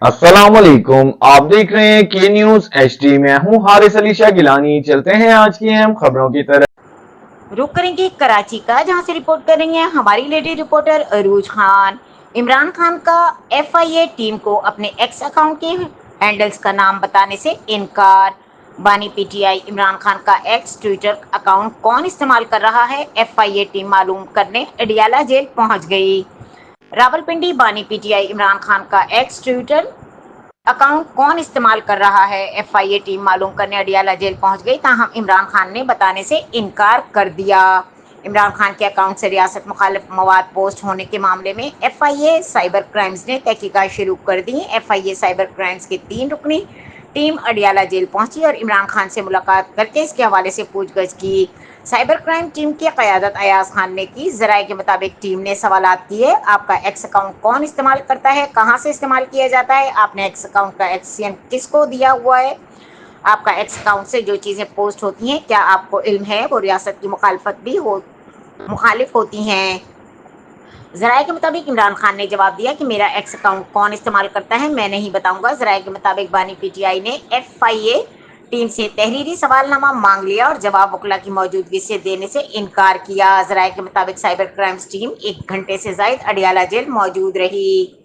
अस्सलाम वालेकुम। आप देख रहे हैं के न्यूज एचडी। मैं हूं हारिस अली शाह गिलानी। चलते हैं आज की अहम खबरों की तरफ। रुक करेंगे कराची का, जहां से रिपोर्ट करेंगे हमारी लेडी रिपोर्टर अरूज खान। इमरान खान का एफआईए टीम को अपने एक्स अकाउंट के हैंडल्स का नाम बताने से इनकार। बानी पीटीआई इमरान खान का एक्स ट्विटर अकाउंट कौन इस्तेमाल कर रहा है, एफआईए टीम मालूम करने अडियाला जेल पहुंच गई। रावलपिंडी बानी पीटीआई इमरान खान का एक्स ट्विटर अकाउंट कौन इस्तेमाल कर रहा है, एफआईए टीम मालूम करने अडियाला जेल पहुंच गई, ताहम इमरान खान ने बताने से इनकार कर दिया। इमरान खान के अकाउंट से रियासत मुखालिफ मवाद पोस्ट होने के मामले में एफआईए साइबर क्राइम्स ने तहकीकात शुरू कर दी। एफआईए साइबर क्राइम्स की 3 रुकनी टीम अडियाला जेल पहुंची और इमरान खान से मुलाकात करके इसके हवाले से पूछगछ की। साइबर क्राइम टीम की क़यादत अयाज खान ने की। ज़राए के मुताबिक टीम ने सवालात किए, आपका एक्स अकाउंट कौन इस्तेमाल करता है, कहाँ से इस्तेमाल किया जाता है, आपने एक्स अकाउंट का एक्सएन किसको दिया हुआ है, आपका एक्स अकाउंट से जो चीज़ें पोस्ट होती हैं क्या आपको इल्म है वो रियासत की मुखालिफ होती हैं। ज़राए के मुताबिक इमरान खान ने जवाब दिया कि मेरा एक्स अकाउंट कौन इस्तेमाल करता है मैं नहीं बताऊंगा। ज़राए के मुताबिक बानी पीटीआई ने एफआईए टीम से तहरीरी सवालनामा मांग लिया और जवाब वकला की मौजूदगी से देने से इनकार किया। ज़राए के मुताबिक साइबर क्राइम्स टीम 1 घंटे से ज़ायद अडियाला जेल मौजूद रही।